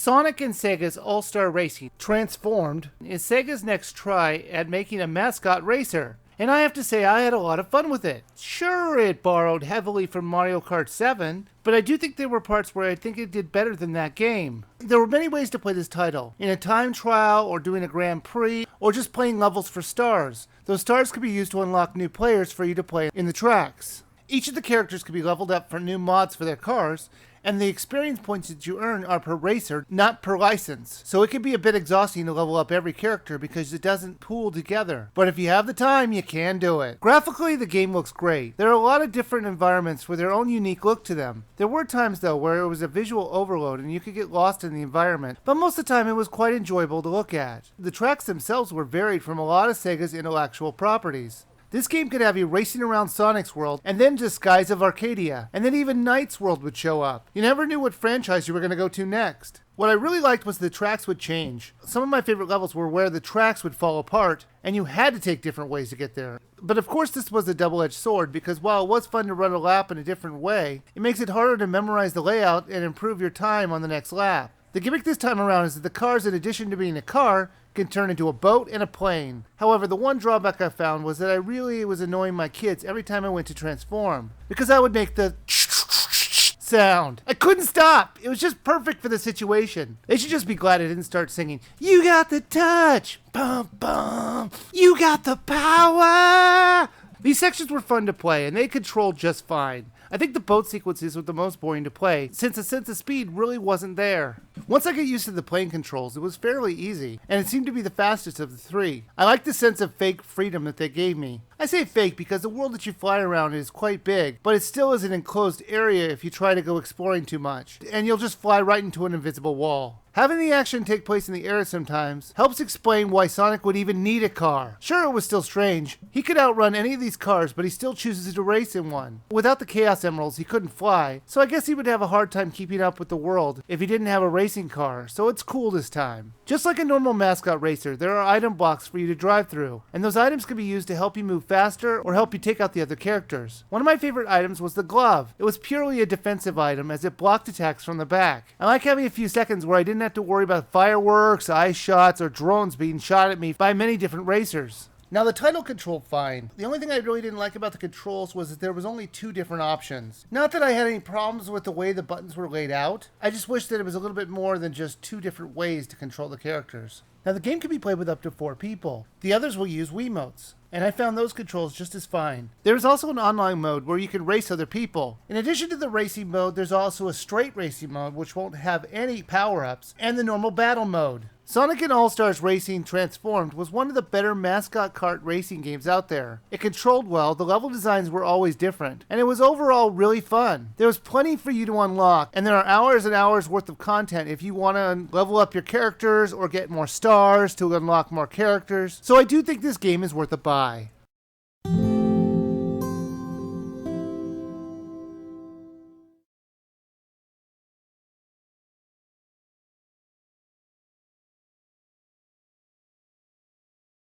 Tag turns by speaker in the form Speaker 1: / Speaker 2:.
Speaker 1: Sonic and Sega's All-Star Racing Transformed is Sega's next try at making a mascot racer. And I have to say I had a lot of fun with it. Sure, it borrowed heavily from Mario Kart 7, but I do think there were parts where I think it did better than that game. There were many ways to play this title. In a time trial, or doing a Grand Prix, or just playing levels for stars. Those stars could be used to unlock new players for you to play in the tracks. Each of the characters could be leveled up for new mods for their cars, and the experience points that you earn are per racer, not per license. So it can be a bit exhausting to level up every character because it doesn't pool together. But if you have the time, you can do it. Graphically, the game looks great. There are a lot of different environments with their own unique look to them. There were times though where it was a visual overload and you could get lost in the environment, but most of the time it was quite enjoyable to look at. The tracks themselves were varied from a lot of Sega's intellectual properties. This game could have you racing around Sonic's world, and then to Skies of Arcadia, and then even Knight's world would show up. You never knew what franchise you were going to go to next. What I really liked was the tracks would change. Some of my favorite levels were where the tracks would fall apart, and you had to take different ways to get there. But of course this was a double-edged sword, because while it was fun to run a lap in a different way, it makes it harder to memorize the layout and improve your time on the next lap. The gimmick this time around is that the cars, in addition to being a car, can turn into a boat and a plane. However, the one drawback I found was that I really was annoying my kids every time I went to transform, because I would make the sound. I couldn't stop. It was just perfect for the situation. They should just be glad I didn't start singing, "You got the touch, bum bum, you got the power." These sections were fun to play, and they controlled just fine. I think the boat sequences were the most boring to play, since the sense of speed really wasn't there. Once I got used to the plane controls, it was fairly easy, and it seemed to be the fastest of the three. I liked the sense of fake freedom that they gave me. I say fake because the world that you fly around is quite big, but it still is an enclosed area if you try to go exploring too much, and you'll just fly right into an invisible wall. Having the action take place in the air sometimes helps explain why Sonic would even need a car. Sure, it was still strange. He could outrun any of these cars, but he still chooses to race in one. Without the Chaos Emeralds, he couldn't fly, so I guess he would have a hard time keeping up with the world if he didn't have a racing car, so it's cool this time. Just like a normal mascot racer, there are item blocks for you to drive through, and those items can be used to help you move faster or help you take out the other characters. One of my favorite items was the glove. It was purely a defensive item as it blocked attacks from the back. I like having a few seconds where I didn't have to worry about fireworks, ice shots, or drones being shot at me by many different racers. Now the title controlled fine. The only thing I really didn't like about the controls was that there was only two different options. Not that I had any problems with the way the buttons were laid out, I just wish that it was a little bit more than just two different ways to control the characters. Now the game can be played with up to 4 people. The others will use Wiimotes, and I found those controls just as fine. There is also an online mode where you can race other people. In addition to the racing mode, there's also a straight racing mode which won't have any power-ups, and the normal battle mode. Sonic and All-Stars Racing Transformed was one of the better mascot kart racing games out there. It controlled well, the level designs were always different, and it was overall really fun. There was plenty for you to unlock, and there are hours and hours worth of content if you want to level up your characters or get more stars to unlock more characters. So I do think this game is worth a buy.